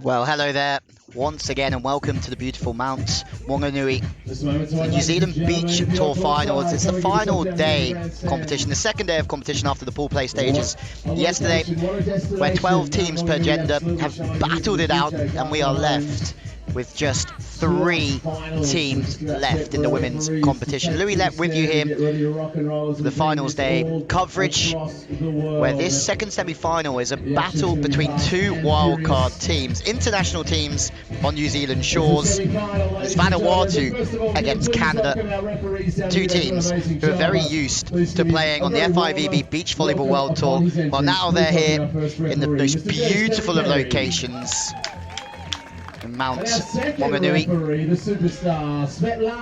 Well, hello there once again and welcome to the beautiful Mount Maunganui, the New Zealand Beach Tour Finals. It's the final day competition, the second day of competition after the pool play stages yesterday, where 12 teams per gender have battled it out, and we are left with just 3 teams left in the women's competition. Louis Lett with you here for the finals day coverage, where this second semi-final is a battle between 2 wildcard teams, international teams on New Zealand shores. It's Vanuatu against Canada, 2 teams who are very used to playing on the FIVB Beach Volleyball World Tour. Well, now they're here in the most beautiful of locations, in Mount Maunganui,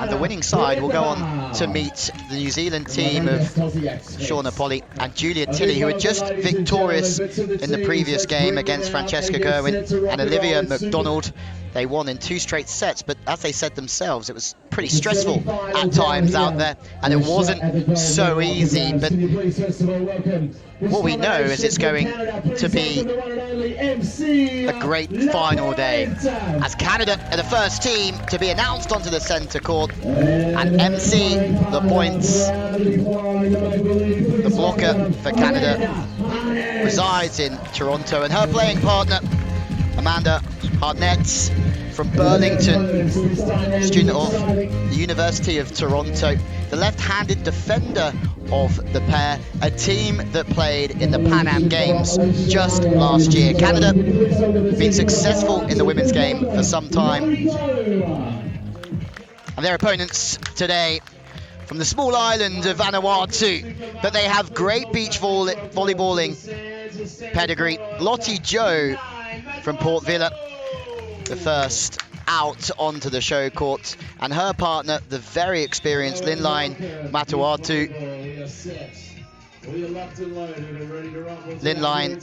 and the winning side will go on to meet the New Zealand team of Shauna Polly and Julia Tilley, who were just victorious in the previous game against Francesca Gerwin and Olivia McDonald. They won in 2 straight sets, but as they said themselves, it was pretty stressful at times out there, and it wasn't so easy. But what we know is it's going to be a great final day, as Canada are the first team to be announced onto the centre court, and MC Lapointe, the blocker for Canada, resides in Toronto, and her playing partner Amanda Hartnett from Burlington, student of the University of Toronto, the left-handed defender of the pair, a team that played in the Pan Am Games just last year. Canada been successful in the women's game for some time, and their opponents today from the small island of Vanuatu, but they have great beach volleyballing pedigree. Lottie Joe from Port Vila, the first out onto the show court, and her partner, the very experienced Linline Matauatu. Linline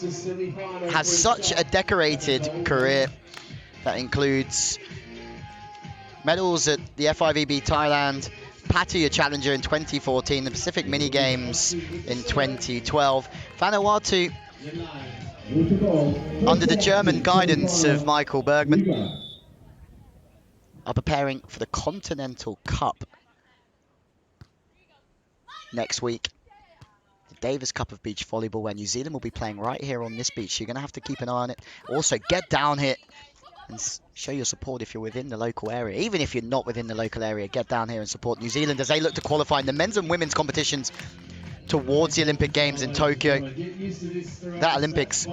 has such a decorated career that includes medals at the FIVB Thailand, Pattaya Challenger in 2014, the Pacific Mini Games in 2012. Vanuatu, under the German guidance of Michael Bergman, are preparing for the Continental Cup next week. The Davis Cup of Beach Volleyball, where New Zealand will be playing right here on this beach. You're going to have to keep an eye on it. Also, get down here and show your support if you're within the local area. Even if you're not within the local area, get down here and support New Zealand as they look to qualify in the men's and women's competitions towards the Olympic Games in Tokyo. That Olympics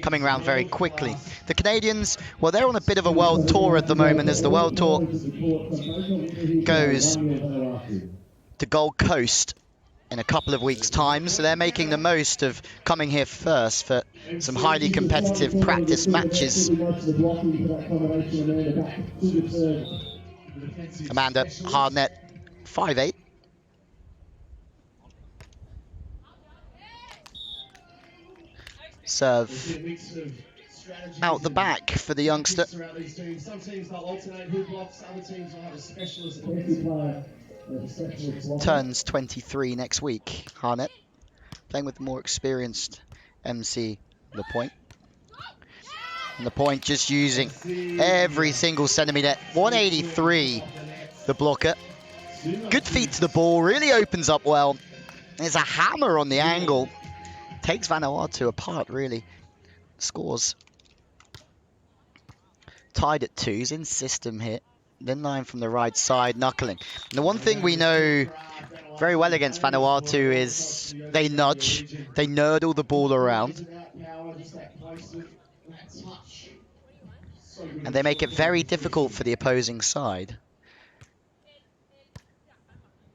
coming around very quickly. The Canadians, well, they're on a bit of a world tour at the moment, as the world tour goes to Gold Coast in a couple of weeks' time, so they're making the most of coming here first for some highly competitive practice matches. Amanda Hartnett, 5'8". Serve out the back for the youngster. Turns 23 next week. Hartnett playing with the more experienced MC Lapointe. And Lapointe just using every single centimetre. 183, the blocker. Good feet to the ball, really opens up well. There's a hammer on the angle. Takes Vanuatu apart, really. Scores tied at 2s in system here. Linline from the right side, knuckling. And the one thing we know very well against Vanuatu is they nudge, they nurdle the ball around, and they make it very difficult for the opposing side.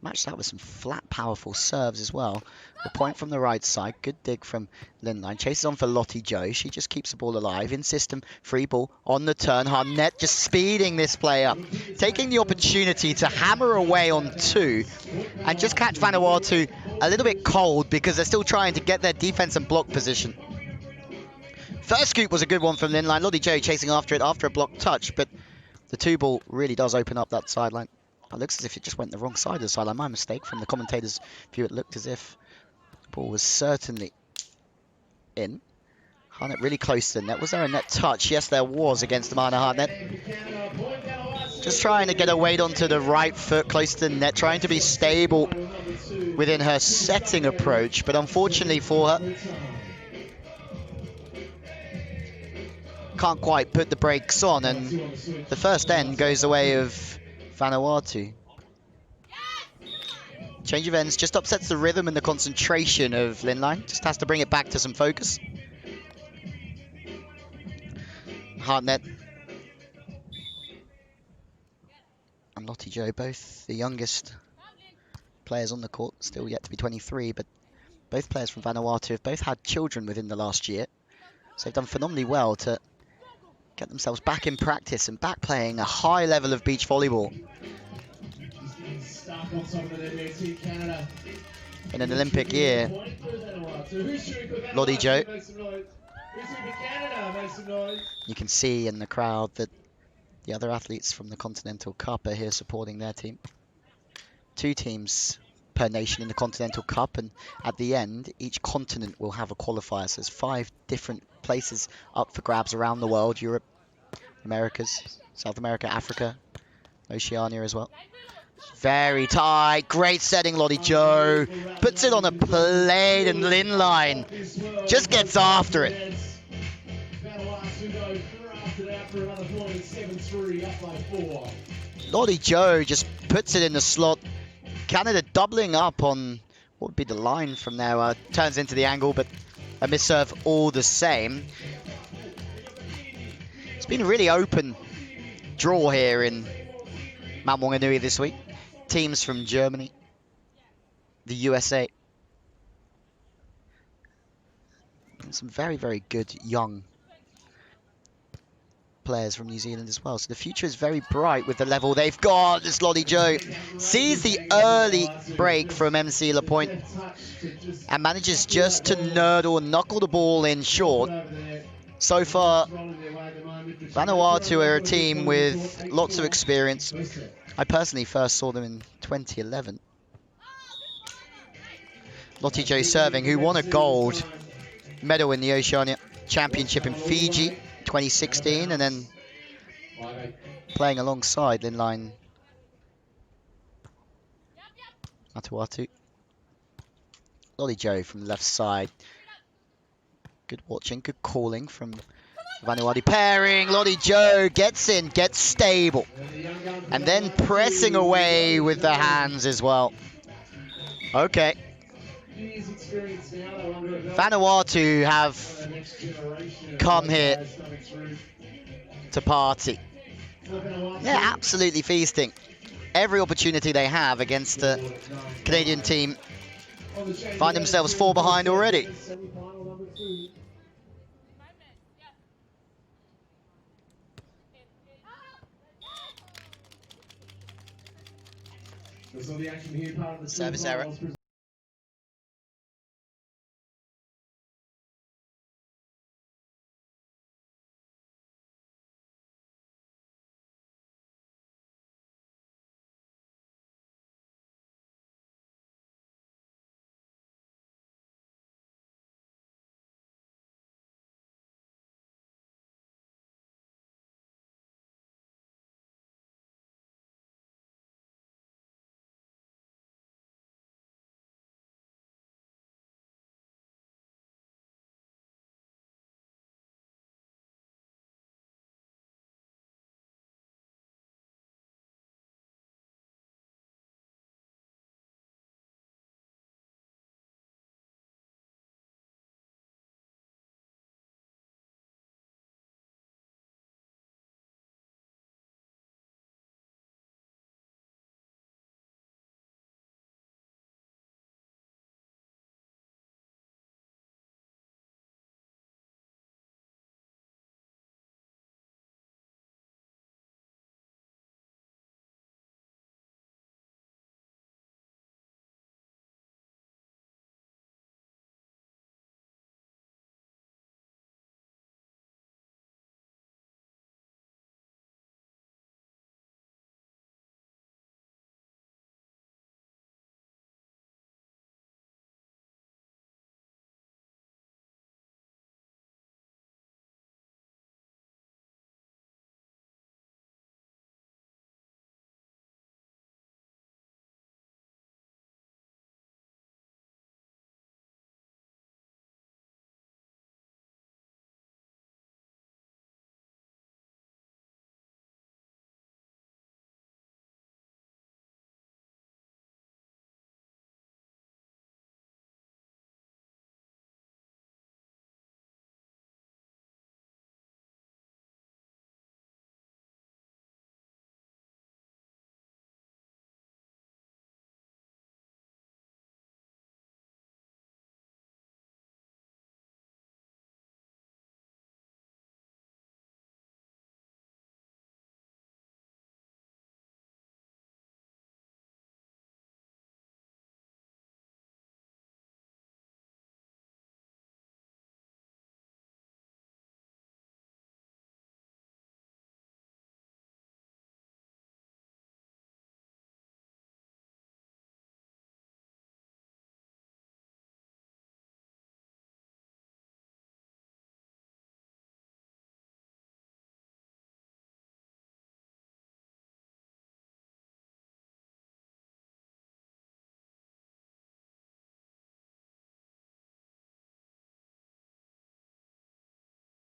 Match that with some flat, powerful serves as well. The point from the right side. Good dig from Linline. Chases on for Lottie Joe. She just keeps the ball alive. In system, free ball on the turn. Hartnett just speeding this play up. Taking the opportunity to hammer away on 2 and just catch Vanuatu a little bit cold because they're still trying to get their defense and block position. First scoop was a good one from Linline. Lottie Joe chasing after it after a block touch, but the 2 ball really does open up that sideline. It looks as if it just went the wrong side of the sideline. My mistake. From the commentator's view, it looked as if the ball was certainly in. Hartnett really close to the net. Was there a net touch? Yes, there was against Amanda Hartnett. Just trying to get her weight onto the right foot close to the net, trying to be stable within her setting approach, but unfortunately for her, can't quite put the brakes on, and the first end goes the way of Vanuatu. Change of ends just upsets the rhythm and the concentration of Linline. Just has to bring it back to some focus. Hartnett and Lottie Joe, both the youngest players on the court, still yet to be 23, but both players from Vanuatu have both had children within the last year. So they've done phenomenally well to get themselves back in practice and back playing a high level of beach volleyball. In an Olympic year, Lottie Joe. You can see in the crowd that the other athletes from the Continental Cup are here supporting their team. 2 teams per nation in the Continental Cup, and at the end, each continent will have a qualifier. So there's 5 different places up for grabs around the world: Europe, Americas, South America, Africa, Oceania as well. Very tight, great setting, Lottie Joe. Puts it on a plate, and Linline just gets after it. Lottie Joe just puts it in the slot. Canada doubling up on what would be the line from there. Turns into the angle, but a misserve all the same. It's been a really open draw here in Mount Wanganui this week. Teams from Germany, the USA, and some very, very good young players from New Zealand as well. So the future is very bright with the level they've got. This Lottie Joe sees the early break from MC Lapointe and manages just to knuckle the ball in short. So far, Vanuatu are a team with lots of experience. I personally first saw them in 2011. Lottie Joe serving, who won a gold medal in the Oceania Championship in Fiji 2016, and then playing alongside Linline Matauatu. Lottie Joe from the left side. Good watching, good calling from Vanuatu. Pairing, Lottie Joe gets in, gets stable, and then pressing away with the hands as well. Okay. Vanuatu have come here to party. They're absolutely feasting every opportunity they have against the Canadian team. Find themselves 4 behind already. Service error.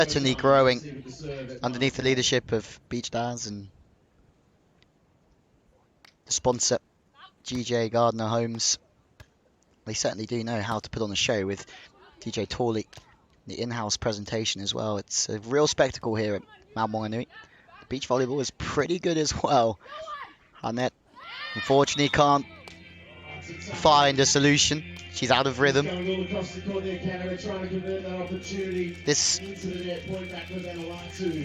certainly growing underneath the leadership of Beach Daz and the sponsor, GJ Gardner Homes. They certainly do know how to put on a show with DJ Torley, the in-house presentation as well. It's a real spectacle here at Mount Maunganui. The beach volleyball is pretty good as well. Hartnett, unfortunately, can't find a solution. She's out of rhythm. This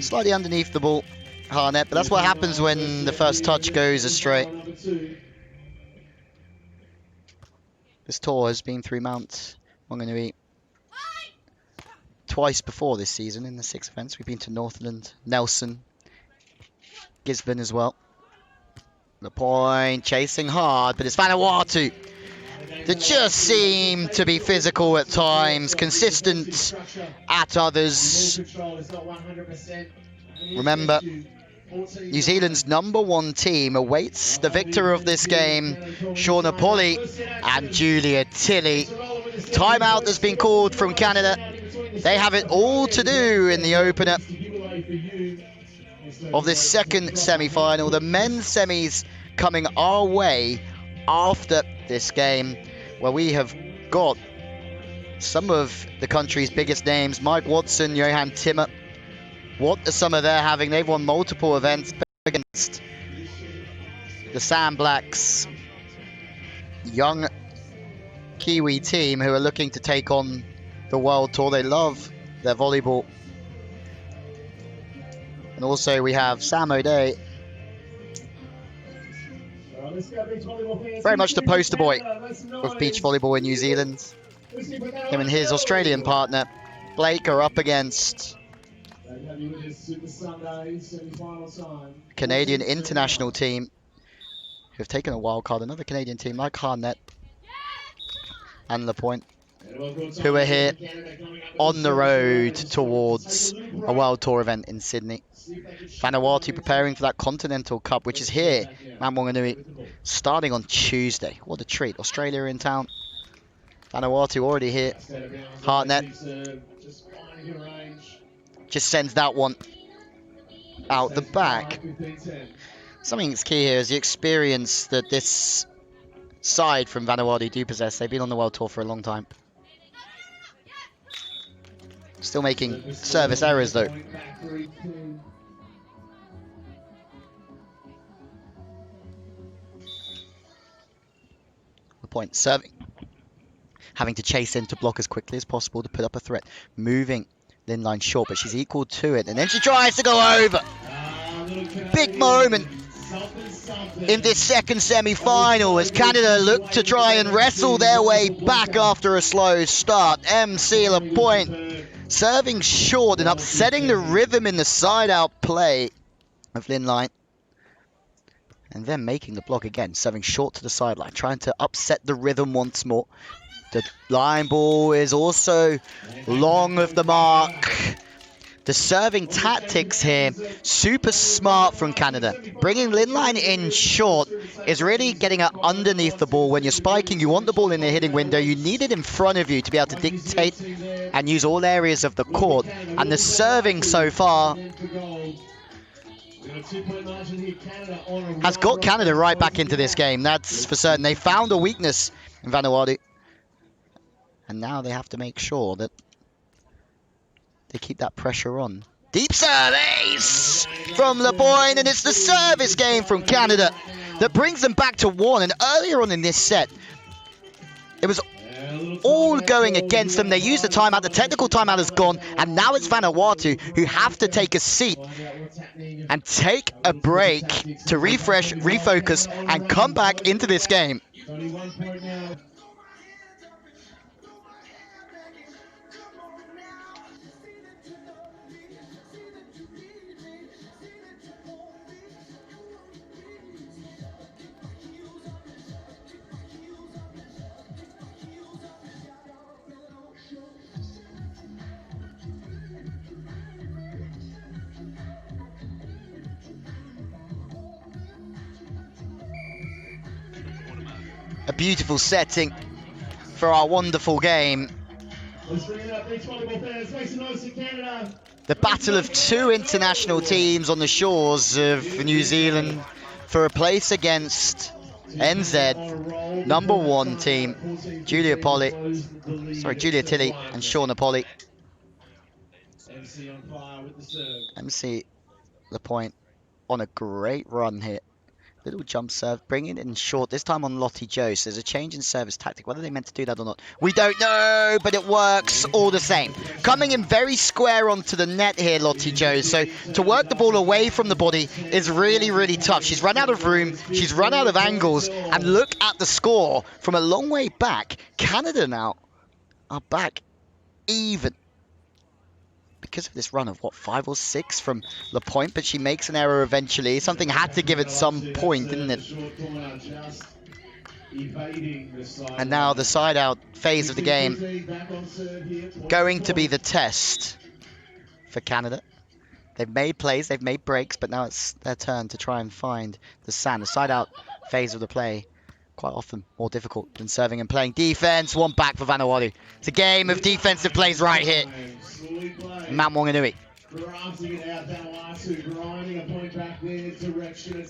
slightly underneath the ball, Hartnett, but that's what happens when the first touch goes astray. This tour has been through Mount Maunganui twice before this season in the 6 events. We've been to Northland, Nelson, Gisborne as well. Lapointe chasing hard, but it's Vanuatu that just seem to be physical at times, consistent at others. Remember, New Zealand's #1 team awaits the victor of this game, Shauna Polly and Julia Tilley. Timeout has been called from Canada. They have it all to do in the opener of this second semi-final. The men's semis coming our way after this game, where we have got some of the country's biggest names. Mike Watson, Johan Timmer. What are some of their having? They've won multiple events against the Sam Blacks, young Kiwi team who are looking to take on the World Tour. They love their volleyball. And also we have Sam O'Day, very much the poster boy of beach volleyball in New Zealand. Him and his Australian partner Blake are up against Canadian international team who have taken a wild card. Another Canadian team like Hartnett and Lapointe, who are here on the road towards a World Tour event in Sydney. Vanuatu preparing for that Continental Cup, which is here, Mount Maunganui, starting on Tuesday. What a treat. Australia in town. Vanuatu already here. Hartnett just sends that one out the back. Something that's key here is the experience that this side from Vanuatu do possess. They've been on the World Tour for a long time. Still making service errors though. The point serving. Having to chase in to block as quickly as possible to put up a threat. Moving Lin line short, but she's equal to it. And then she tries to go over. Big moment in this second semi-final as Canada look to try and wrestle their way back after a slow start. MC Lapointe serving short and upsetting the rhythm in the side-out play of Lin line. And then making the block again, serving short to the sideline, trying to upset the rhythm once more. The line ball is also long of the mark. The serving tactics here, super smart from Canada. Bringing Lin line in short is really getting her underneath the ball. When you're spiking, you want the ball in the hitting window. You need it in front of you to be able to dictate and use all areas of the court. And the serving so far has got Canada right back into this game. That's for certain. They found a weakness in Vanuatu. And now they have to make sure that they keep that pressure on. Deep serve ace from Lapointe, and it's the service game from Canada that brings them back to 1. And earlier on in this set, it was all going against them. They used the timeout, the technical timeout is gone, and now it's Vanuatu who have to take a seat and take a break to refresh, refocus, and come back into this game. A beautiful setting for our wonderful game. The battle of two international teams on the shores of New Zealand for a place against NZ #1 team, Julia Tilley and Shauna Polly. MC Lapointe on a great run here. Little jump serve, bringing it in short, this time on Lottie Joe. So there's a change in service tactic. Whether they meant to do that or not, we don't know, but it works all the same. Coming in very square onto the net here, Lottie Joe. So to work the ball away from the body is really, really tough. She's run out of room, she's run out of angles, and look at the score from a long way back. Canada now are back even. Because of this run of, what, 5 or 6 from Lapointe, but she makes an error eventually. Something had to give at some point, didn't it? And now the side-out phase of the game going to be the test for Canada. They've made plays, they've made breaks, but now it's their turn to try and find the sand. The side-out phase of the play, quite often more difficult than serving and playing defense. One back for Vanuatu. It's a game of defensive plays right here. Mount Maunganui.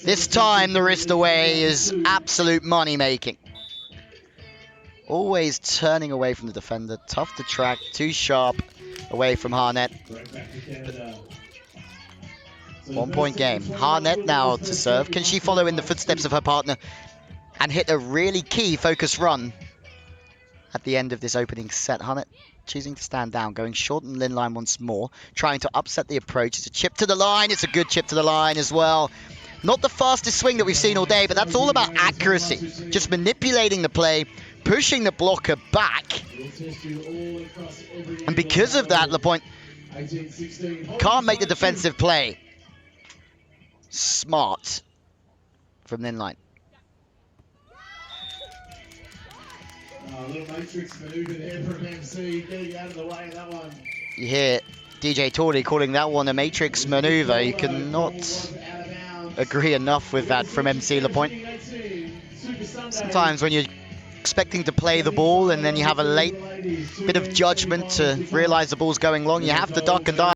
This time the wrist away is absolute money making. Always turning away from the defender. Tough to track, too sharp away from Hartnett. 1 point game. Hartnett now to serve. Can she follow in the footsteps of her partner and hit a really key focus run at the end of this opening set? Hartnett choosing to stand down, going short and Lin line once more, trying to upset the approach. It's a chip to the line. It's a good chip to the line as well. Not the fastest swing that we've seen all day, but that's all about accuracy. Just manipulating the play, pushing the blocker back. And because of that, Lapointe can't make the defensive play. Smart from Lin line. Little matrix maneuver there from MC, getting out of the way of that one. You hear DJ Torley calling that one a matrix maneuver. You cannot agree enough with that from MC Lapointe. Sometimes when you're expecting to play the ball and then you have a late bit of judgment to realise the ball's going long, you have to duck and dive.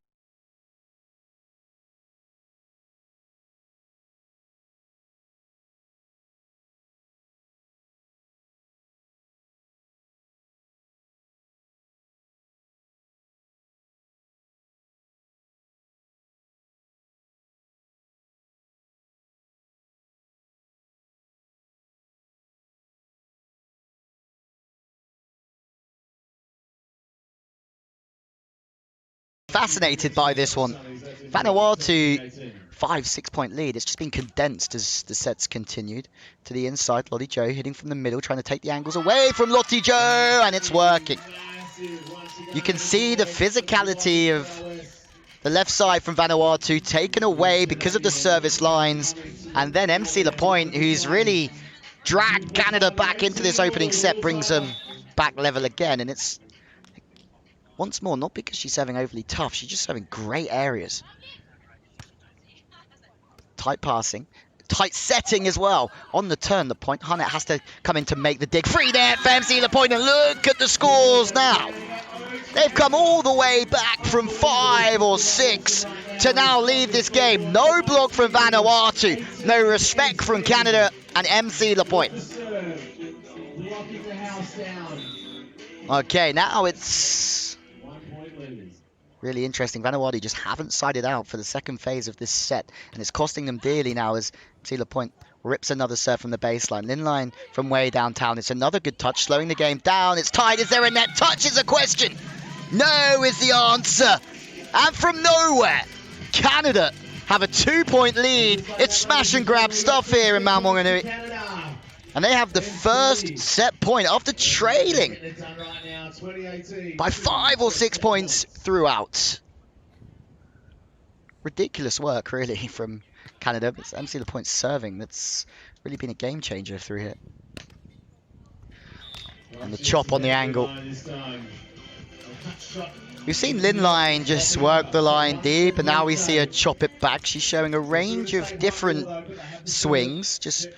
Fascinated by this one. Vanuatu 5-6 point lead. It's just been condensed as the sets continued. To the inside, Lottie Joe hitting from the middle, trying to take the angles away from Lottie Joe, and it's working. You can see the physicality of the left side from Vanuatu taken away because of the service lines, and then MC Lapointe, who's really dragged Canada back into this opening set, brings them back level again, and it's once more, not because she's serving overly tough, she's just serving great areas. Tight passing, tight setting as well. On the turn, the point, Hartnett has to come in to make the dig. Free net for MC Lapointe, and look at the scores now. They've come all the way back from 5 or 6 to now leave this game. No block from Vanuatu, no respect from Canada and MC Lapointe. Okay, now it's really interesting. Vanuatu just haven't sided out for the second phase of this set, and it's costing them dearly now as MC Lapointe rips another serve from the baseline. Lin line from way downtown. It's another good touch, slowing the game down. It's tied. Is there a net touch? Is a question. No is the answer. And from nowhere, Canada have a 2-point lead. It's smash and grab stuff here in Mount Maunganui. And they have the first set point after trailing by 5 or 6 points throughout. Ridiculous work, really, from Canada. It's MC Lapointe serving that's really been a game changer through here. And the chop on the angle. We've seen Lin line just work the line deep, and now we see her chop it back. She's showing a range of different swings, just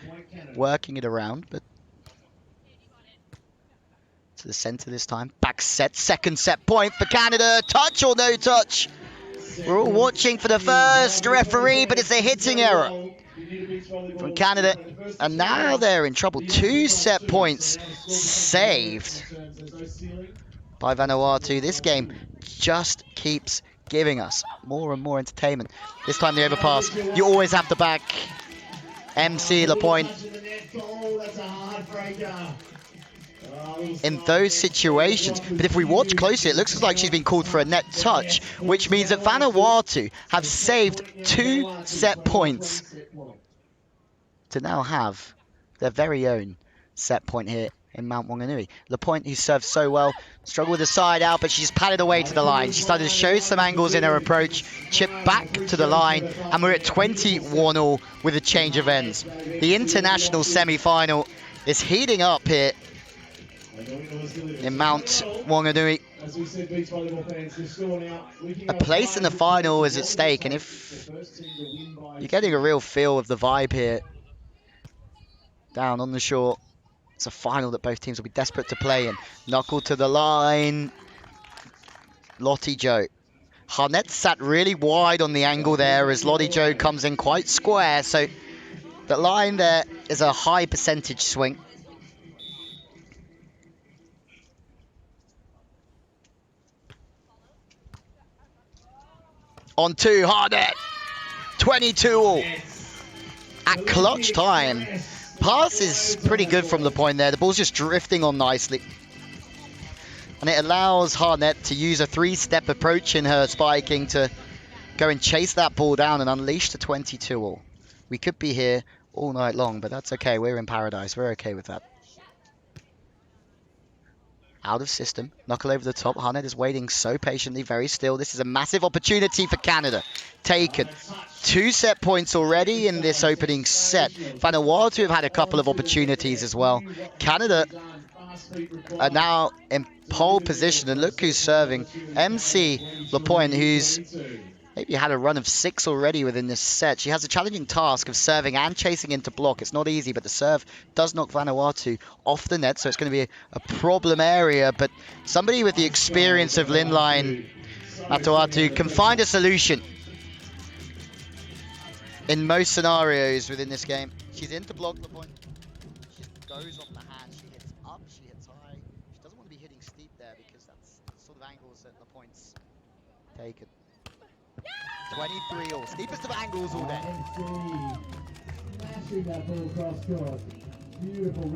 working it around, but to the center this time. Back set, second set point for Canada. Touch or no touch? We're all watching for the first referee, but it's a hitting error from Canada. And now they're in trouble. 2 set points saved by Vanuatu. This game just keeps giving us more and more entertainment. This time the overpass, you always have to back MC Lapointe. In those situations, but if we watch closely, it looks like she's been called for a net touch, which means that Vanuatu have saved 2 set points to now have their very own set point here in Mount Wanganui. Lapointe, who serves so well, struggled with the side out, but she's padded away to the line. She started to show some angles in her approach, chip back to the line, and we're at 21-all with a change of ends. The international semi-final is heating up here in Mount Wanganui. A place in the final is at stake, and if you're getting a real feel of the vibe here down on the shore, it's a final that both teams will be desperate to play in. Knuckle to the line. Lottie Jo. Hartnett sat really wide on the angle there as Lottie Jo comes in quite square, so the line there is a high percentage swing. On 2, Hartnett. 22-all. At clutch time. Pass is pretty good from the point there. The ball's just drifting on nicely. And it allows Hartnett to use a 3-step approach in her spiking to go and chase that ball down and unleash the 22-all. We could be here all night long, but that's okay. We're in paradise. We're okay with that. Out of system. Knuckle over the top. Hartnett is waiting so patiently, very still. This is a massive opportunity for Canada. Taken. 2 set points already in this opening set. Vanuatu have had a couple of opportunities as well. Canada are now in pole position, and look who's serving. MC Lapointe, who's maybe had a run of 6 already within this set. She has a challenging task of serving and chasing into block. It's not easy, but the serve does knock Vanuatu off the net, so it's going to be a problem area. But somebody with the experience of Linline Matauatu can find a solution in most scenarios within this game. She's into block Lapointe. She just goes off the hand. She hits up, she hits high. She doesn't want to be hitting steep there because that's the sort of angles that Lapointe's taken. 23-all. Steepest of angles all day.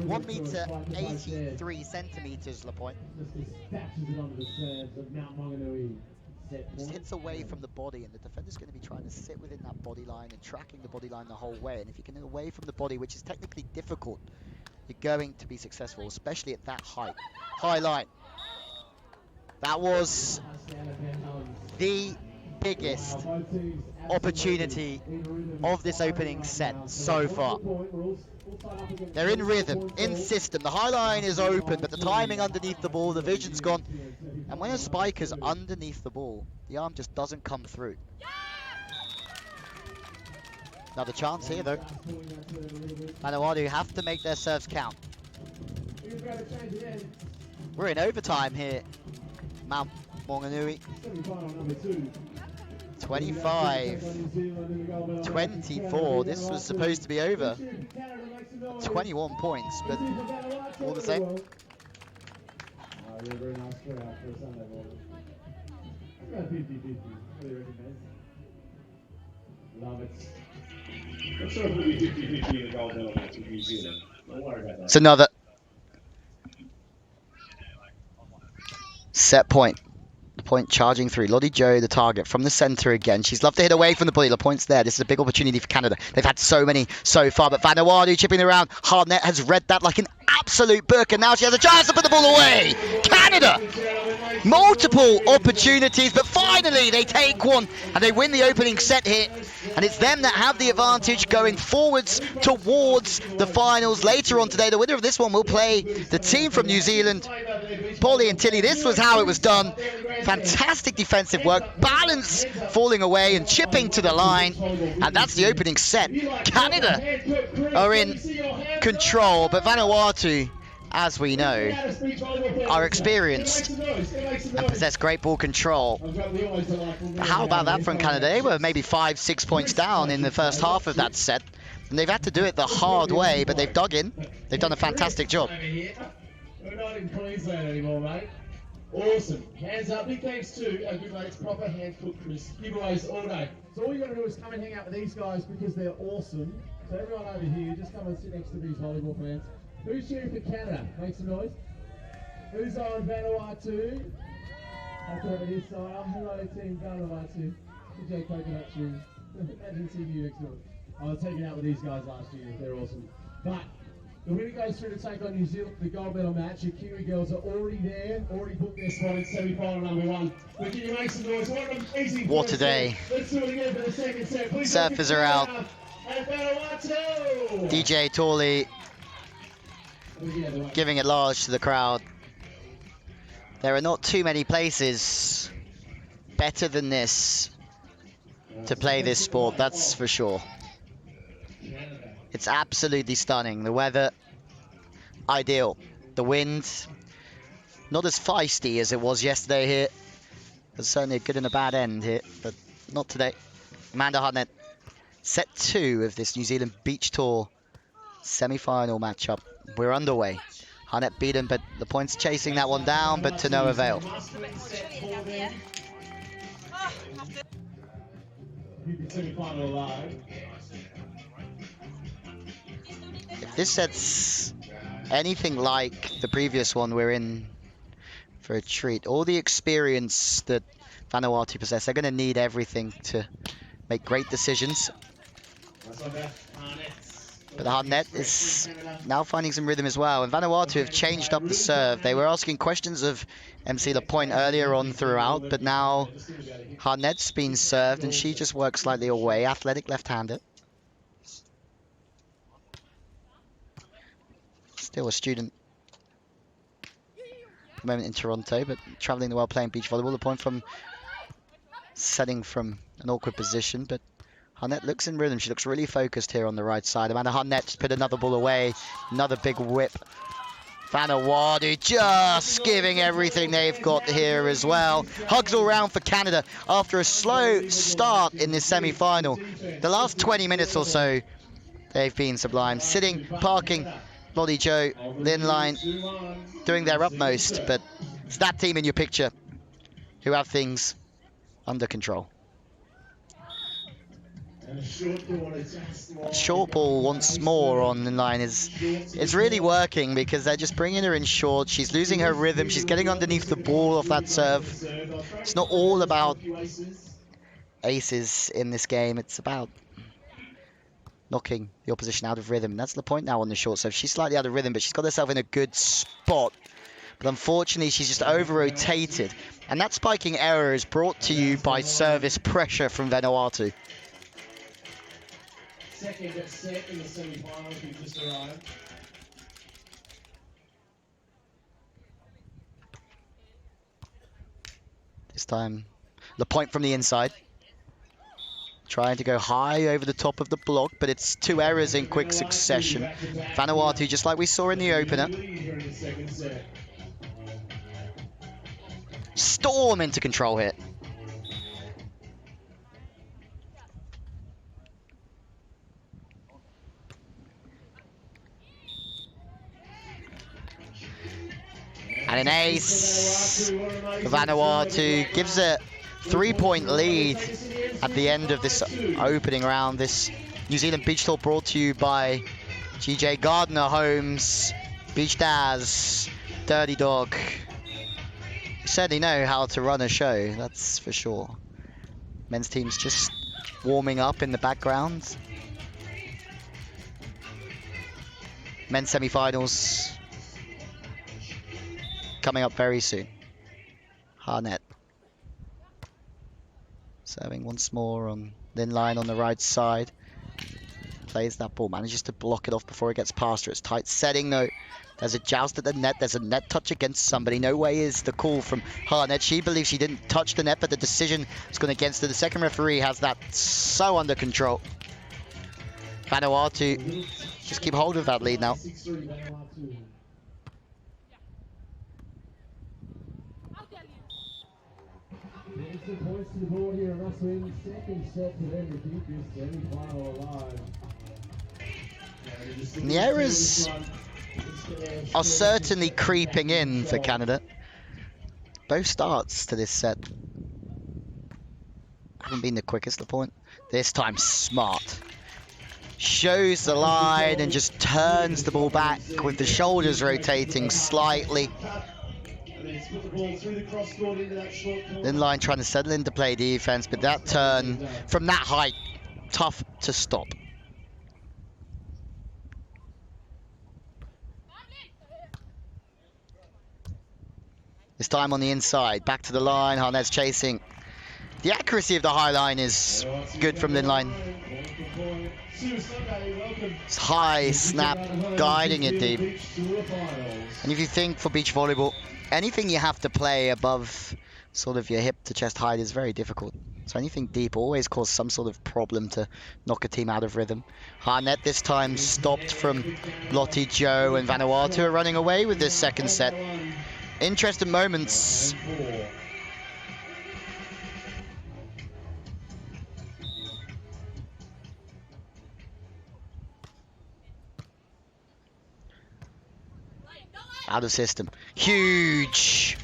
1 meter 83 centimeters, Lapointe. Just hits away from the body, and the defender's going to be trying to sit within that body line and tracking the body line the whole way. And if you can get away from the body, which is technically difficult, you're going to be successful, especially at that height. High line. That was the biggest opportunity of this opening set so far. They're in rhythm, in system. The high line is open, but the timing underneath the ball, the vision's gone. And when a spiker's underneath the ball, the arm just doesn't come through. Another chance here, though. Vanuatu have to make their serves count. We're in overtime here. Mount Wanganui. 25-24. This was supposed to be over. 21 points, but all the same. It's another set point. Lapointe charging through. Lottie Jo, the target from the center again. She's loved to hit away from the body. Lapointe's there. This is a big opportunity for Canada. They've had so many so far, but Vanuatu chipping around. Hartnett has read that like an absolute book, and now she has a chance to put the ball away. Canada! Multiple opportunities, but finally they take one, and they win the opening set here. And it's them that have the advantage going forwards towards the finals later on today. The winner of this one will play the team from New Zealand, Polly and Tilly. This was how it was done. Fantastic defensive work, balance falling away and chipping to the line, and that's the opening set. Canada are in control, but Vanuatu as we know, are experienced and possess great ball control. But how about that from Canada? They were maybe 5-6 points down in the first half of that set, and they've had to do it the hard way, but they've dug in. They've done a fantastic job. We're not in Queensland anymore, mate. Awesome. Hands up. Big thanks to our good mates, Proper Hand Cook Chris. Giveaways all day. So all you got to do is come and hang out with these guys because they're awesome. So everyone over here, just come and sit next to these volleyball fans. Who's cheering for Canada? Make some noise. Who's on Vanuatu? That's over this side. Oh, hello, team Vanuatu. DJ Coconut Shoes. Imagine seeing you next door. I was taken out with these guys last year. They're awesome. But the winner goes through to take on New Zealand for the gold medal match. Your Kiwi girls are already there, already booked their spot in semi-final number 1. Can you make some noise? What an easy What a day. Let's do it again for the second set. Please Surfers are out. And Vanuatu! DJ Torley giving it large to the crowd. There are not too many places better than this to play this sport, that's for sure. It's absolutely stunning. The weather, ideal. The wind, not as feisty as it was yesterday here. There's certainly a good and a bad end here, but not today. Amanda Hartnett, set 2 of this New Zealand Beach Tour semi-final matchup. We're underway. Hartnett beaten, but Lapointe's chasing that one down, but to no avail. If this set's anything like the previous one, we're in for a treat. All the experience that Vanuatu possess, they're going to need everything to make great decisions. But Hartnett is now finding some rhythm as well. And Vanuatu have changed up the serve. They were asking questions of MC Lapointe earlier on throughout, but now Hartnett's been served and she just works slightly away. Athletic left-hander. Still a student at the moment in Toronto, but traveling the world playing beach volleyball. Lapointe from setting from an awkward position, but Hartnett looks in rhythm. She looks really focused here on the right side. Amanda Hartnett just put another ball away. Another big whip. Vanuatu just giving everything they've got here as well. Hugs all round for Canada after a slow start in this semi-final. The last 20 minutes or so, they've been sublime. Sitting, parking, Lottie Joe, Lin Line, doing their utmost. But it's that team in your picture who have things under control. Short ball once more on the line is really working because they're just bringing her in short. She's losing her rhythm. She's getting underneath the ball off that serve. It's not all about aces in this game. It's about knocking the opposition out of rhythm. And that's the point now on the short serve. She's slightly out of rhythm, but she's got herself in a good spot. But unfortunately, she's just over-rotated. And that spiking error is brought to you by service pressure from Vanuatu. Second set in the semi-finals, we've just arrived. This time, Lapointe from the inside. Trying to go high over the top of the block, but it's 2 errors in quick succession. Vanuatu, just like we saw in the opener. Storm into control here. And an ace for Vanuatu gives a 3-point lead at the end of this opening round. This New Zealand Beach Tour brought to you by GJ Gardner Homes, Beach Daz, Dirty Dog. You certainly know how to run a show, that's for sure. Men's team's just warming up in the background. Men's semi-finals coming up very soon. Hartnett serving once more on Lin Line on the right side. Plays that ball, manages to block it off before it gets past her. It's tight setting though. There's a joust at the net. There's a net touch against somebody. No way is the call from Hartnett. She believes she didn't touch the net, but the decision has gone against her. The second referee has that so under control. Vanuatu just keep hold of that lead now. some points to the board here, and that's in second set for them to keep this semi-final alive. And the errors are certainly creeping in for Canada. Both starts to this set haven't been the quickest to point. This time smart. Shows the line and just turns the ball back with the shoulders rotating slightly. Line trying to settle into play defense, but that turn from that height, tough to stop. This time on the inside, back to the line, Hartnett's chasing. The accuracy of the high line is good from Line. It's high snap, guiding it deep. And if you think for beach volleyball, anything you have to play above sort of your hip to chest height is very difficult. So anything deep always causes some sort of problem to knock a team out of rhythm. Hartnett this time stopped from Lottie, Joe and Vanuatu are running away with this second set. Interesting moments. Out of system. Huge.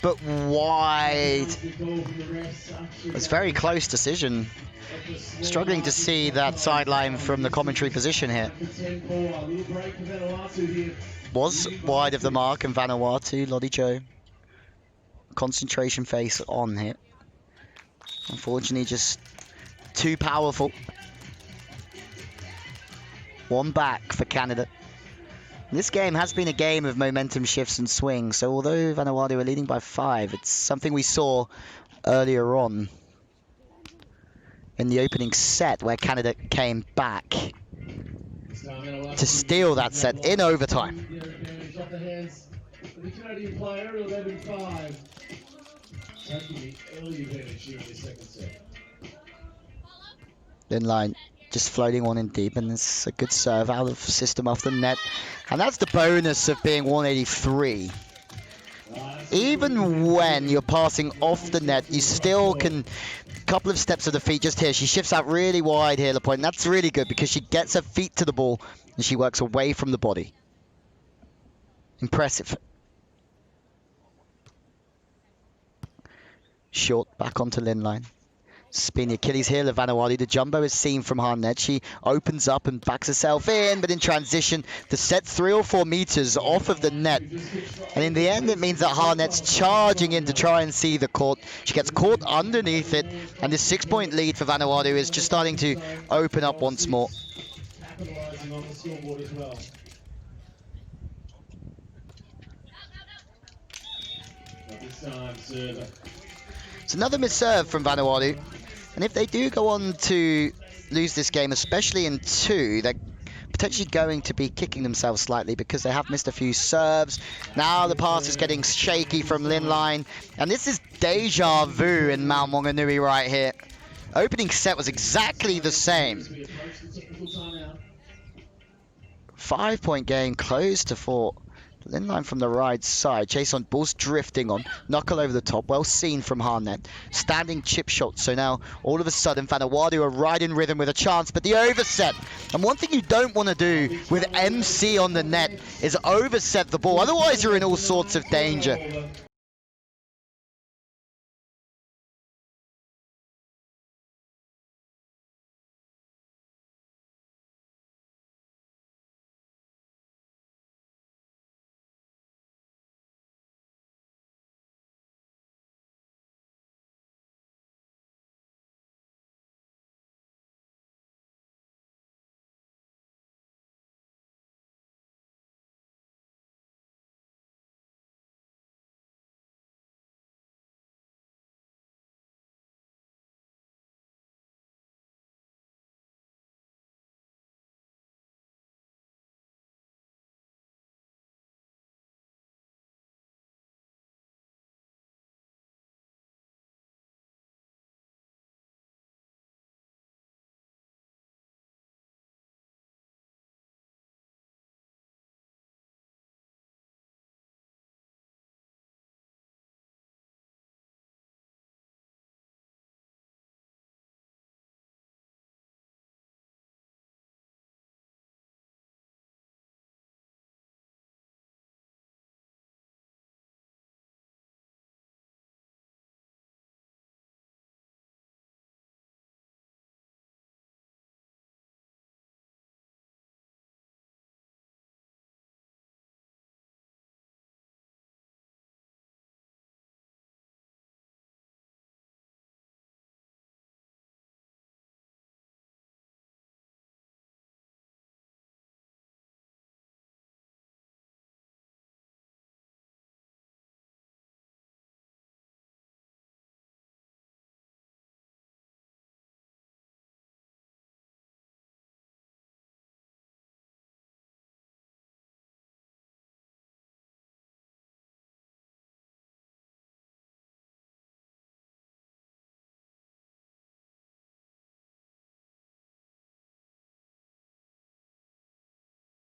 But wide. It's very close decision. Struggling to see that sideline from the commentary position here. Was wide of the mark, and Vanuatu, Lottie Joe. Concentration face on here. Unfortunately, just too powerful. One back for Canada. This game has been a game of momentum shifts and swings, so although Vanuatu are leading by 5, it's something we saw earlier on in the opening set where Canada came back to steal that set in overtime. Line just floating one in deep, and it's a good serve out of system off the net. And that's the bonus of being 183. Even when you're passing off the net, you still can... Couple of steps of the feet just here. She shifts out really wide here, Lapointe. And that's really good because she gets her feet to the ball and she works away from the body. Impressive. Short back onto Line. Spin the Achilles heel of Vanuatu. The jumbo is seen from Hartnett. She opens up and backs herself in, but in transition, the set's 3 or 4 meters off of the net. And in the end, it means that Hartnett's charging in to try and see the court. She gets caught underneath it, and this 6-point lead for Vanuatu is just starting to open up once more. It's another misserve from Vanuatu. And if they do go on to lose this game, especially in 2, they're potentially going to be kicking themselves slightly because they have missed a few serves. Now the pass is getting shaky from Line. And this is deja vu in Mount Maunganui right here. Opening set was exactly the same. 5-point game, close to 4. Line from the right side. Chase on, ball's drifting on. Knuckle over the top. Well seen from Hartnett. Standing chip shot. So now, all of a sudden, Vanuatu are right in rhythm with a chance. But the overset. And one thing you don't want to do with MC on the net is overset the ball. Otherwise, you're in all sorts of danger.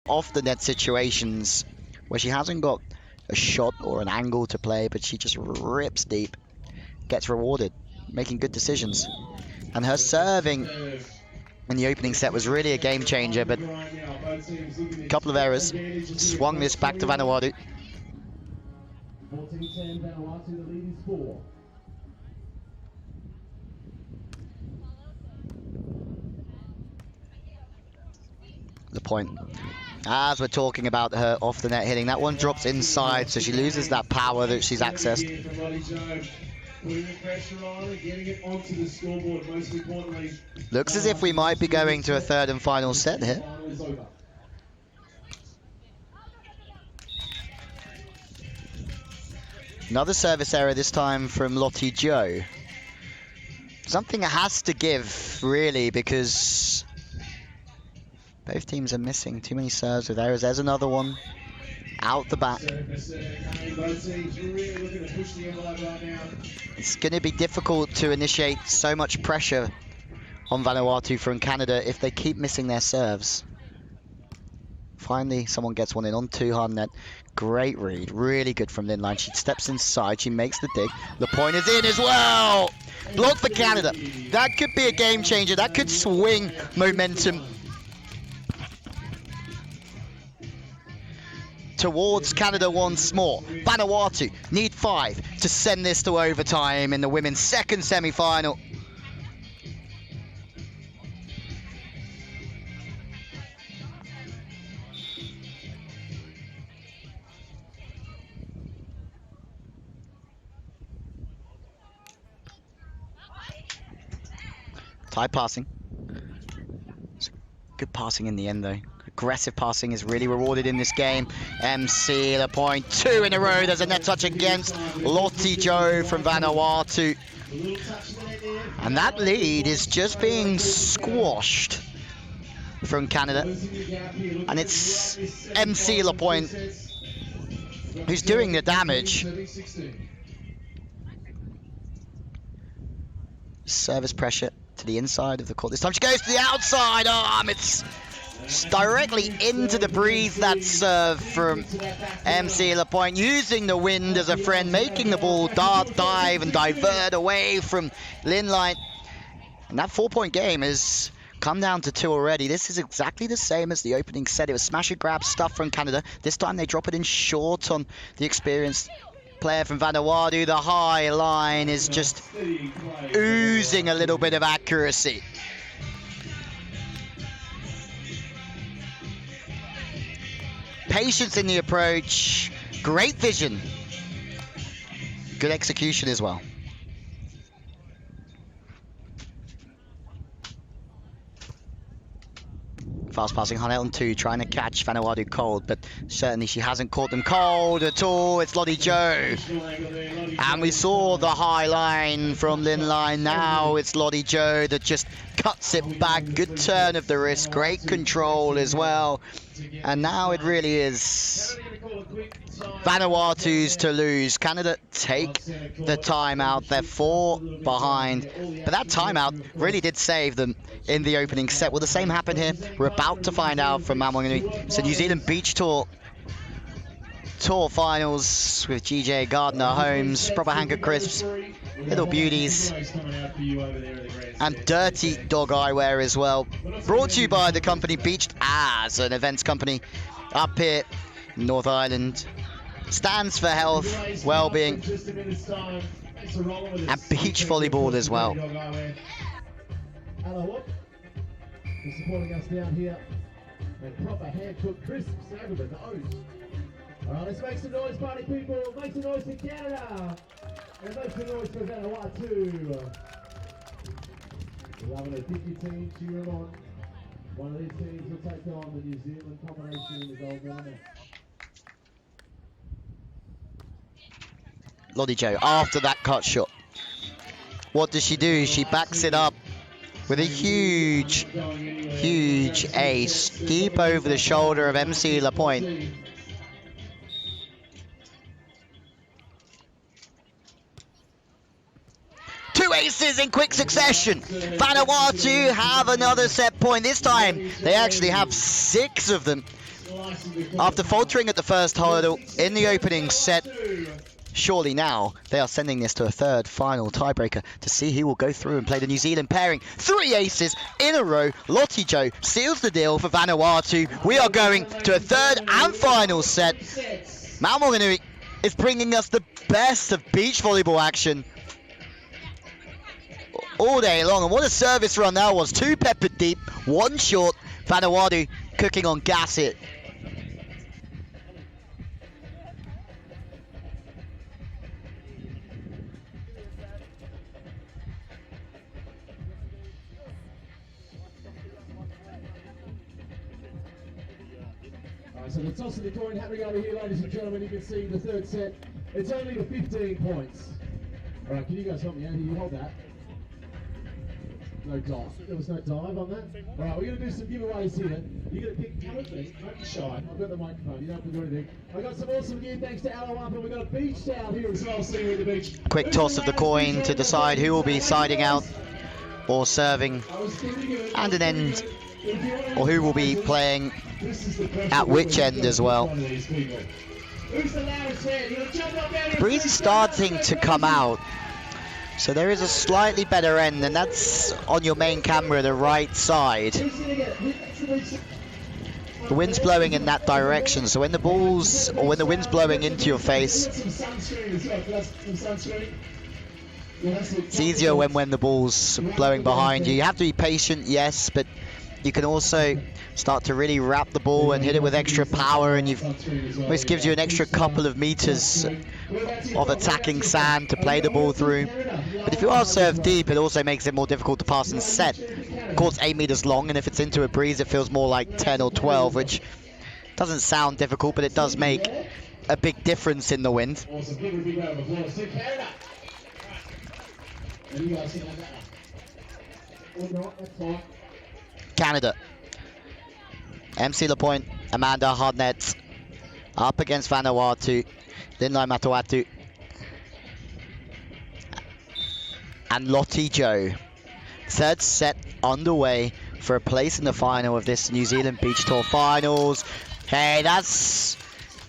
off the net situations where she hasn't got a shot or an angle to play, but she just rips deep, gets rewarded, making good decisions. And her serving in the opening set was really a game changer, but a couple of errors swung this back to Vanuatu. 14-10 Vanuatu, the lead is 4. Lapointe, as we're talking about her off the net hitting, that one drops inside, so she loses that power that she's accessed. Looks as if we might be going to a third and final set here. Another service error, this time from Lottie Jo. Something has to give, really, because both teams are missing too many serves with errors. There's another one out the back. It's going to be difficult to initiate so much pressure on Vanuatu from Canada if they keep missing their serves. Finally, someone gets one in onto Hartnett. Great read, really good from Lindline. She steps inside, she makes the dig. The point is in as well. Block for Canada. That could be a game changer. That could swing momentum towards Canada once more. Vanuatu need 5 to send this to overtime in the women's second semi-final. Tight passing. Good passing in the end, though. Aggressive passing is really rewarded in this game. MC Lapointe, 2 in a row. There's a net touch against Lottie Jo from Vanuatu. And that lead is just being squashed from Canada. And it's MC Lapointe who's doing the damage. Service pressure to the inside of the court. This time she goes to the outside arm. It's directly into the breeze, that serve from MC Lapointe, using the wind as a friend, making the ball dart, dive, and divert away from Lindline. And that 4-point game has come down to 2 already. This is exactly the same as the opening set. It was smash and grab stuff from Canada. This time they drop it in short on the experienced player from Vanuatu. The high line is just oozing a little bit of accuracy. Patience in the approach, great vision, good execution as well. Fast passing Hartnett on 2, trying to catch Vanuatu cold, but certainly she hasn't caught them cold at all. It's Lottie Jo. And we saw the high line from Lindline. Now it's Lottie Jo that just cuts it back. Good turn of the wrist, great control as well. And now it really is Vanuatu's to lose. Canada take the timeout. They're 4 behind. But that timeout really did save them in the opening set. Will the same happen here? We're about to find out from Matauatu. So New Zealand Beach Tour finals with GJ Gardner Holmes, proper Hanker Crisps, little beauties, and dirty dog eyewear as well. Brought to you by the company Beached as an events company up here in North Island. Stands for health, well-being, and beach volleyball as well. Supporting us down here, and proper hand-cooked crisps over the nose. All right, let's make some noise, party people. Make some noise for Canada, and make some noise for Vanuatu. We're having a 50 team cheering on. One of these teams will take on the New Zealand combination in the gold medal. Lottie Jo, after that cut shot, what does she do? She backs it up with a huge ace, deep over the shoulder of MC Lapointe. Two aces in quick succession. Vanuatu have another set point. This time, they actually have 6 of them. After faltering at the first hurdle in the opening set, surely now they are sending this to a third final tiebreaker to see who will go through and play the New Zealand pairing. 3 aces in a row. Lottie Joe seals the deal for Vanuatu. We are going to a third and final set. Mount Maunganui is bringing us the best of beach volleyball action all day long. And what a service run that was. 2 peppered deep, 1 short. Vanuatu cooking on gas it. So the toss of the coin happening over here, ladies and gentlemen. You can see the third set. It's only to 15 points. All right, can you guys help me out here? You hold that. No dive. There was no dive on that. All right, we're going to do some giveaways here. You're going to pick. Come with me. Don't be shy. I've got the microphone. You don't have to do anything. I got some awesome gear thanks to Aloe and we've got a beach towel here as well. See you at the beach. Quick toss of the coin to decide who will be siding out or serving, and an end, or who will be playing at which end as well. The breeze is starting to come out, so there is a slightly better end, and that's on your main camera, the right side. The wind's blowing in that direction, so when the balls, or when the wind's blowing into your face, it's easier when the ball's blowing behind you. You have to be patient, yes, but you can also start to really wrap the ball and hit it with extra power, and this gives you an extra couple of meters of attacking sand to play the ball through. But if you are served deep, it also makes it more difficult to pass and set. Of course, 8 meters long, and if it's into a breeze, it feels more like 10 or 12, which doesn't sound difficult, but it does make a big difference in the wind. Canada. MC Lapointe, Amanda Hartnett up against Vanuatu, Linlai Matauatu, and Lottie Joe. Third set underway for a place in the final of this New Zealand Beach Tour Finals. Hey, that's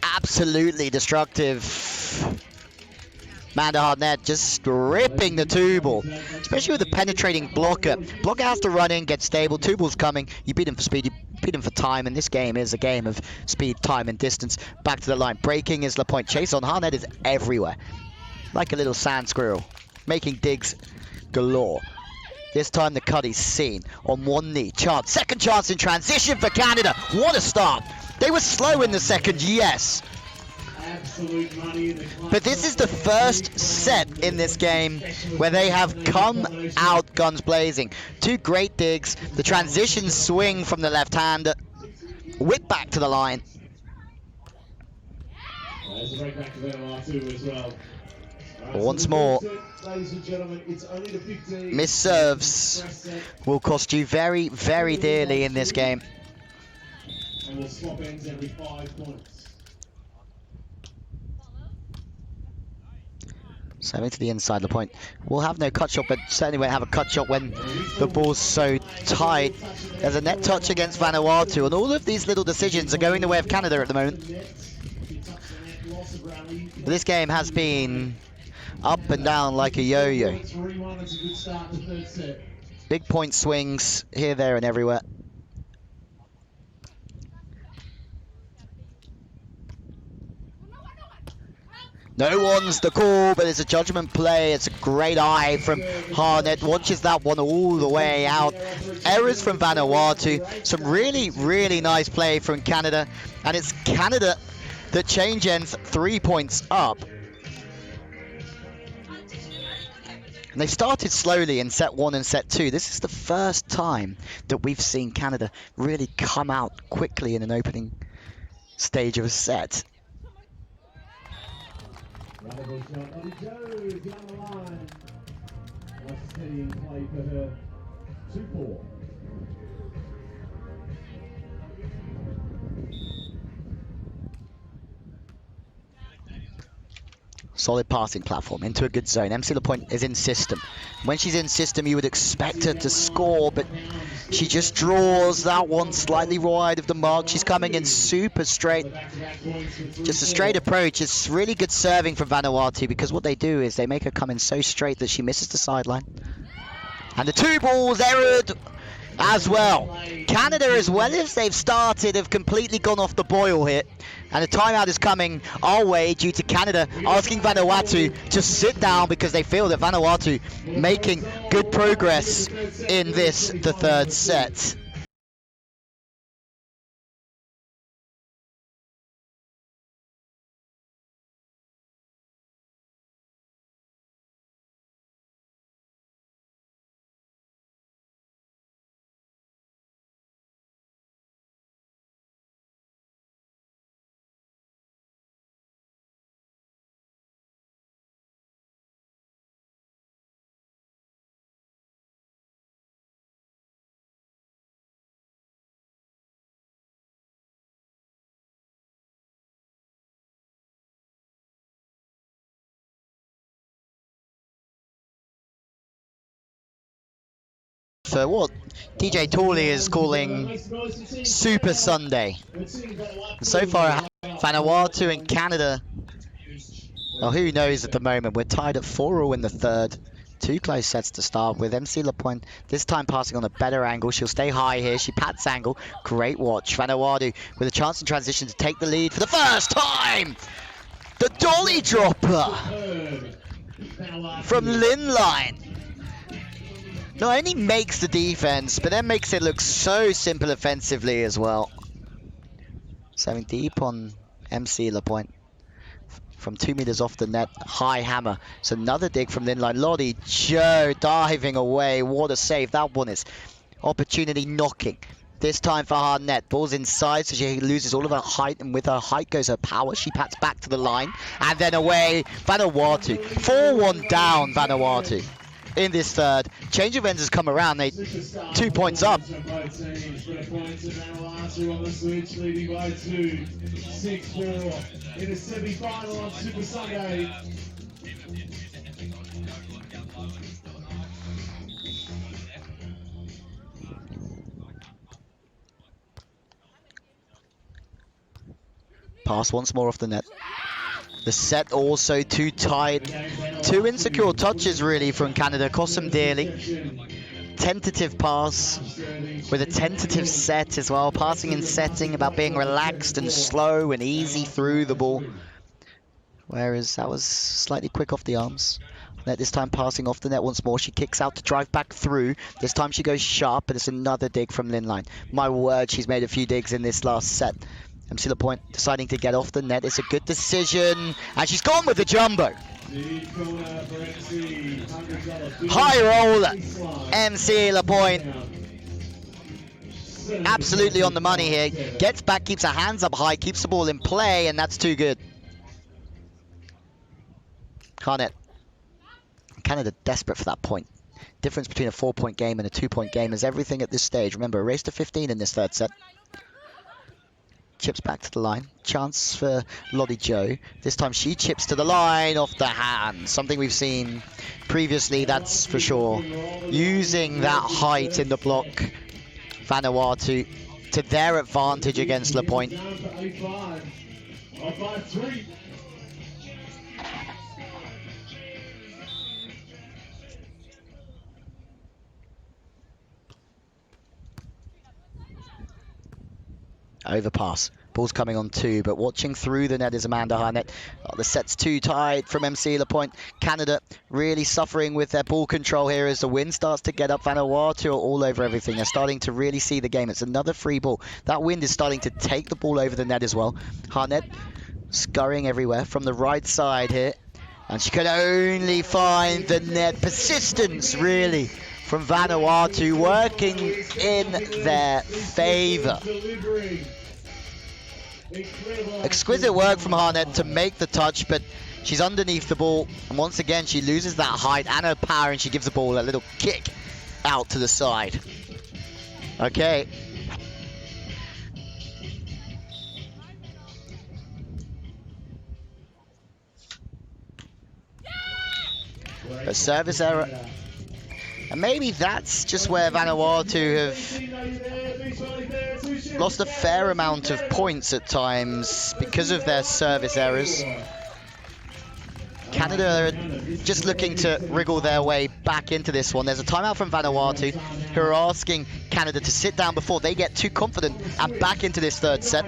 absolutely destructive. Amanda Hartnett just ripping the 2-ball, especially with the penetrating blocker. Blocker has to run in, get stable, 2-ball's coming. You beat him for speed, you beat him for time, and this game is a game of speed, time, and distance. Back to the line. Breaking is Lapointe. Chase on Hartnett is everywhere, like a little sand squirrel, making digs galore. This time the cut is seen on one knee. Chance, second chance in transition for Canada. What a start. They were slow in the second, yes. But this is the first set in this game where they have come out guns blazing. 2 great digs, the transition swing from the left hand, whip back to the line. Once more, miss serves will cost you very, very dearly in this game. And we'll swap ends every 5 points. Serving to the inside of the point. We'll have no cut shot, but certainly won't have a cut shot when the ball's so tight. There's a net touch against Vanuatu, and all of these little decisions are going the way of Canada at the moment. But this game has been up and down like a yo-yo. Big point swings here, there, and everywhere. No one's the call, but it's a judgment play. It's a great eye from Hartnett. Watches that one all the way out. Errors from Vanuatu. Some really, really nice play from Canada. And it's Canada that change ends 3 points up. And they started slowly in set 1 and set 2. This is the first time that we've seen Canada really come out quickly in an opening stage of a set. Radical shot. Lottie Joe down the line. Nice steady play for her 2-4. Solid passing platform into a good zone. MC Lapointe is in system. When she's in system, you would expect her to score, but She just draws that one slightly wide of the mark. She's coming in super straight. Just a straight approach. It's really good serving from Vanuatu, because what they do is they make her come in so straight that she misses the sideline. And the two balls errored as well. Canada, as well as they've started, have completely gone off the boil here. And a timeout is coming our way due to Canada asking Vanuatu to sit down, because they feel that Vanuatu making good progress in this, the third set. For what DJ Tooley is calling Super Sunday. So far, Vanuatu and Canada, well, who knows at the moment. We're tied at 4-all in the third. Two close sets to start with. MC Lapointe this time passing on a better angle. She'll stay high here. She pats angle. Great watch. Vanuatu with a chance in transition to take the lead for the first time. The dolly dropper from Linline. Not only makes the defense, but then makes it look so simple offensively as well. Serving deep on MC Lapointe. From 2 meters off the net, high hammer. It's another dig from Linline. Lottie Joe diving away. What a save. That one is opportunity knocking. This time for Hartnett. Ball's inside, so she loses all of her height, and with her height goes her power. She pats back to the line, and then away. Vanuatu. 4-1 down, Vanuatu. In this third, change of ends has come around. They 2 points up. On the switch, leading by 2, 6-4 in the semi-final on Super Sunday. Pass once more off the net. The set also too tight. Two insecure touches really from Canada, cost them dearly. Tentative pass with a tentative set as well. Passing and setting about being relaxed and slow and easy through the ball. Whereas that was slightly quick off the arms. Net this time passing off the net once more. She kicks out to drive back through. This time she goes sharp, but it's another dig from Linline. My word, she's made a few digs in this last set. MC Lapointe deciding to get off the net. It's a good decision. And she's gone with the jumbo. High roller, MC Lapointe. Absolutely on the money here. Gets back, keeps her hands up high, keeps the ball in play, and that's too good. Hartnett. Canada desperate for that point. Difference between a 4-point game and a 2-point game is everything at this stage. Remember, a race to 15 in this third set. Chips back to the line. Chance for Lottie Joe. This time she chips to the line off the hand. Something we've seen previously, that's for sure. Using that height in the block, Vanuatu to their advantage against Lapointe. Overpass. Ball's coming on 2, but watching through the net is Amanda Hartnett. Oh, the set's too tight from MC Lapointe. Canada really suffering with their ball control here as the wind starts to get up. Vanuatu are all over everything. They're starting to really see the game. It's another free ball. That wind is starting to take the ball over the net as well. Hartnett scurrying everywhere from the right side here. And she can only find the net. Persistence, really, from Vanuatu working in their favor. Exquisite work from Hartnett to make the touch, but she's underneath the ball. And once again, she loses that height and her power, and she gives the ball a little kick out to the side. Okay. A service error And maybe that's just where Vanuatu have lost a fair amount of points at times because of their service errors. Canada are just looking to wriggle their way back into this one. There's a timeout from Vanuatu, who are asking Canada to sit down before they get too confident and back into this third set.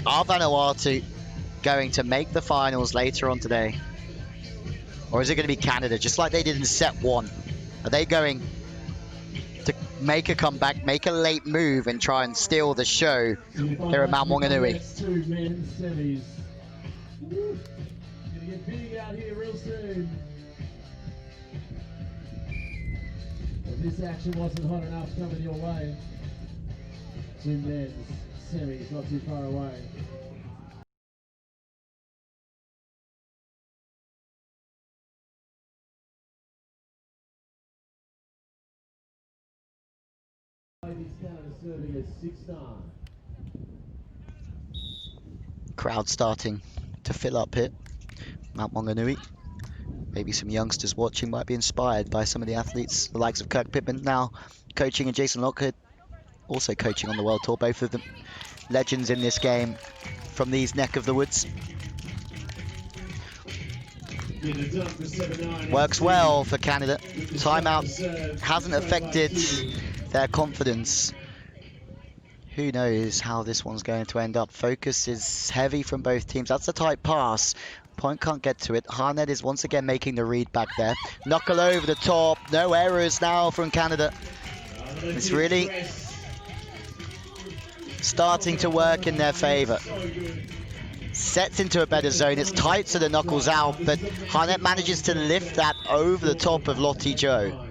Are Vanuatu going to make the finals later on today? Or is it going to be Canada, just like they did in set one? Are they going to make a comeback, make a late move, and try and steal the show here at Mount Maunganui? This action wasn't hot enough coming your way. Two men's semis, not too far away. Crowd starting to fill up here, Mount Maunganui. Maybe some youngsters watching might be inspired by some of the athletes, the likes of Kirk Pittman now coaching, and Jason Lockwood also coaching on the World Tour. Both of them legends in this game from these neck of the woods. Works well for Canada. Timeout hasn't affected their confidence. Who knows how this one's going to end up. Focus is heavy from both teams. That's a tight pass. Point can't get to it. Hartnett is once again making the read back there. Knuckle over the top. No errors now from Canada. It's really starting to work in their favour. Sets into a better zone. It's tight, so the knuckles out, but Hartnett manages to lift that over the top of Lottie Joe.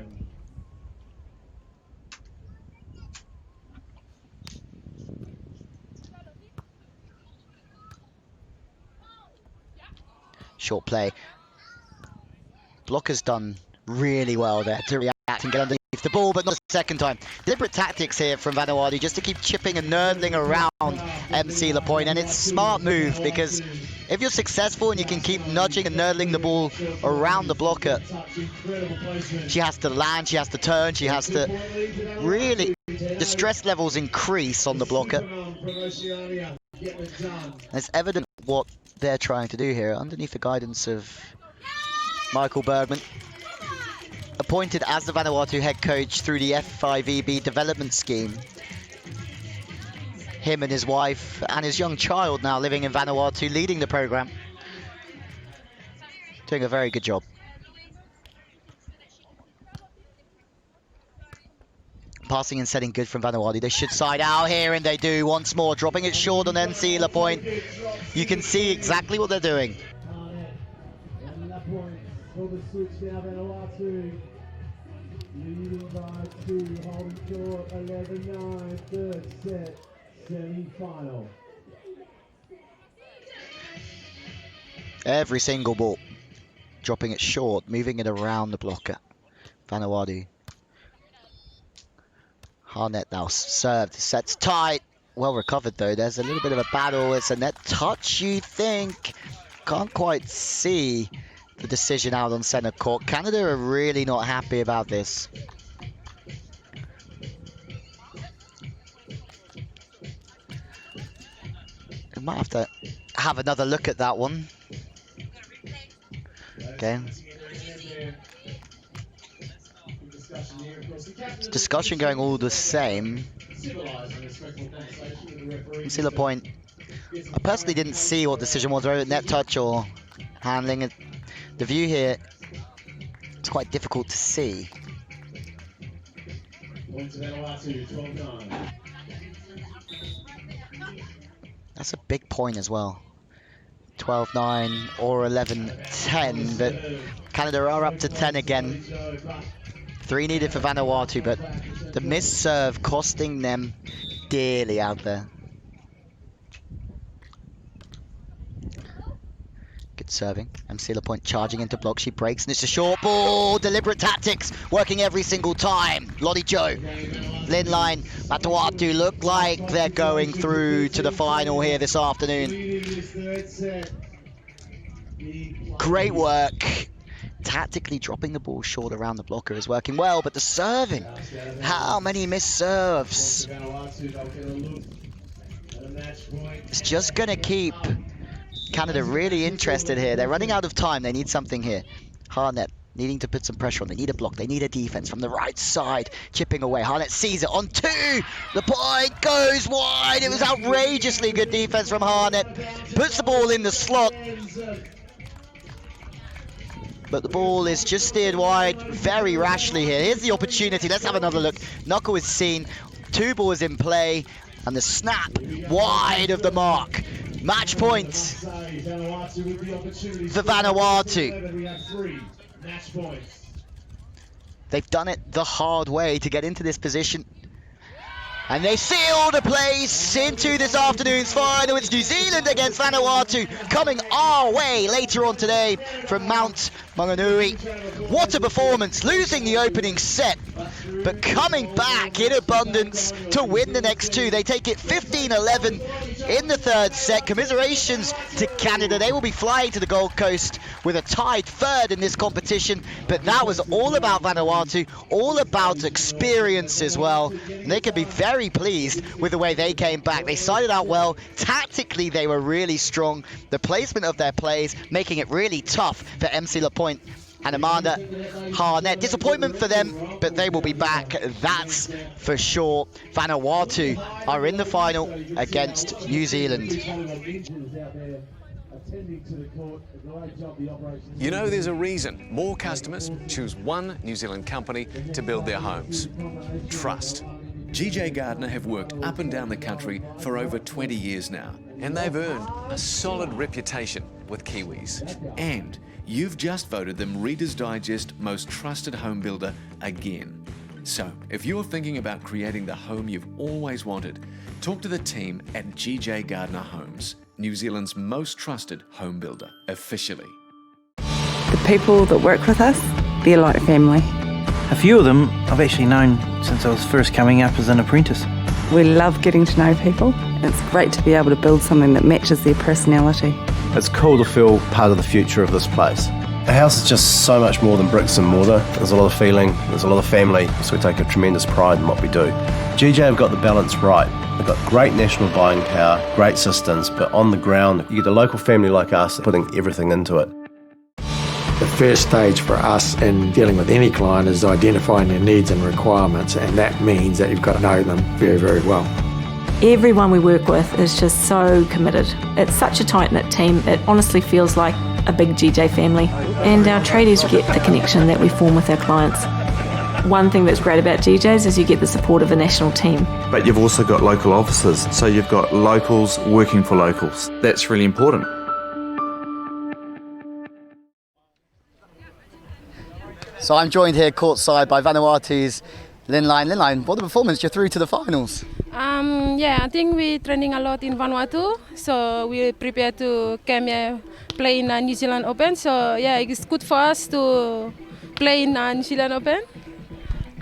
Short play. Blocker's done really well there to react and get underneath the ball, but not the second time. Deliberate tactics here from Vanuatu just to keep chipping and nerdling around MC Lapointe, and it's a smart move because if you're successful and you can keep nudging and nerdling the ball around the blocker, she has to land, she has to turn, she has to really, the stress levels increase on the blocker. It's evident what they're trying to do here underneath the guidance of Michael Bergman, appointed as the Vanuatu head coach through the F5EB development scheme. Him and his wife and his young child now living in Vanuatu, leading the program. Doing a very good job. Passing and setting good from Vanuatu. They should side out here, and they do once more, dropping it short on MC Lapointe. You can see exactly what they're doing. Leading by 2, holding short, 11-9, third set, semi-final. Every single ball, dropping it short, moving it around the blocker. Vanuatu. Hartnett now served, sets tight. Well recovered though, there's a little bit of a battle. It's a net touch, you think. Can't quite see the decision out on centre court. Canada are really not happy about this. We might have to have another look at that one. Okay. Discussion going all the same. MC Lapointe, I personally didn't see what decision was, whether net touch or handling it. The view here, it's quite difficult to see. That's a big point as well. 12-9 or 11-10, but Canada are up to 10 again. 3 needed for Vanuatu, but the missed serve costing them dearly out there. Good serving. MC Lapointe charging into block. She breaks, and it's a short ball. Deliberate tactics, working every single time. Lottie Joe, Lin line, Matauatu look like they're going through to the final here this afternoon. Great work tactically dropping the ball short around the blocker is working well, but the serving, how many missed serves? It's just going to keep Canada really interested here. They're running out of time. They need something here. Hartnett needing to put some pressure on. They need a block. They need a defense from the right side. Chipping away. Hartnett sees it on 2. Lapointe goes wide. It was outrageously good defense from Hartnett. Puts the ball in the slot. But the ball is just steered wide very rashly here. Here's the opportunity. Let's have another look. Knuckle is seen. 2 balls in play. And the snap wide of the mark. Match point for Vanuatu. They've done it the hard way to get into this position. And they seal the place into this afternoon's final. It's New Zealand against Vanuatu coming our way later on today from Mount Maunganui. What a performance, losing the opening set, but coming back in abundance to win the next 2. They take it 15-11 in the 3rd set. Commiserations to Canada. They will be flying to the Gold Coast with a tied 3rd in this competition, but that was all about Vanuatu, all about experience as well. And they can be very pleased with the way they came back. They started out well. Tactically, they were really strong. The placement of their plays making it really tough for MC Lapointe and Amanda Hartnett. Disappointment for them, but they will be back, that's for sure. Vanuatu are in the final against New Zealand. You know, there's a reason more customers choose one New Zealand company to build their homes. Trust. GJ Gardner have worked up and down the country for over 20 years now, and they've earned a solid reputation with Kiwis. And you've just voted them Reader's Digest Most Trusted Home Builder again. So, if you're thinking about creating the home you've always wanted, talk to the team at GJ Gardner Homes, New Zealand's most trusted home builder, officially. The people that work with us, they're like family. A few of them I've actually known since I was first coming up as an apprentice. We love getting to know people. It's great to be able to build something that matches their personality. It's cool to feel part of the future of this place. The house is just so much more than bricks and mortar. There's a lot of feeling, there's a lot of family, so we take a tremendous pride in what we do. GJ have got the balance right. They've got great national buying power, great systems, but on the ground, you get a local family like us putting everything into it. The first stage for us in dealing with any client is identifying their needs and requirements, and that means that you've got to know them very, very well. Everyone we work with is just so committed. It's such a tight-knit team, it honestly feels like a big GJ family. And our tradies get the connection that we form with our clients. One thing that's great about GJs is you get the support of a national team. But you've also got local offices, so you've got locals working for locals. That's really important. So I'm joined here courtside by Vanuatu's Linline. Linline, what a performance, you're through to the finals. Yeah, I think we're training a lot in Vanuatu, so we prepare to come here, play in New Zealand Open. So yeah, it's good for us to play in New Zealand Open.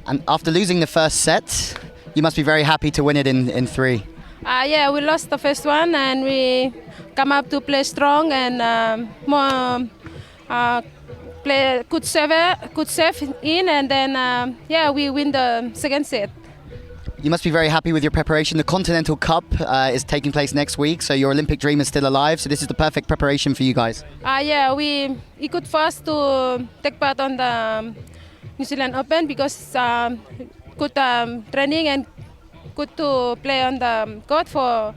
And after losing the first set, you must be very happy to win it in 3. Yeah, we lost the first one and we come up to play strong and play good serve in, and then yeah, we win the second set. You must be very happy with your preparation. The Continental Cup is taking place next week, so your Olympic dream is still alive. So this is the perfect preparation for you guys. Yeah, it good for us to take part on the New Zealand Open because good training and good to play on the court for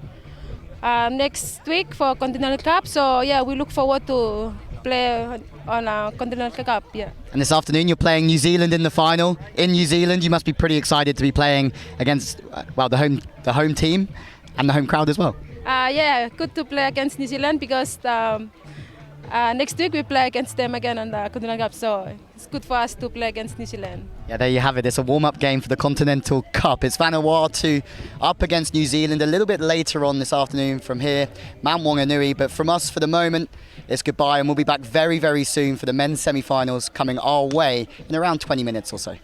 next week for Continental Cup. So yeah, we look forward to play on a Continental Cup. Yeah. And this afternoon you're playing New Zealand in the final. In New Zealand, you must be pretty excited to be playing against well the home team and the home crowd as well. Yeah, good to play against New Zealand because next week we play against them again on the Continental Cup. So it's good for us to play against New Zealand. Yeah, there you have it. It's a warm-up game for the Continental Cup. It's Vanuatu up against New Zealand a little bit later on this afternoon from here, Mount Maunganui. But from us for the moment, it's goodbye, and we'll be back very, very soon for the men's semi-finals coming our way in around 20 minutes or so.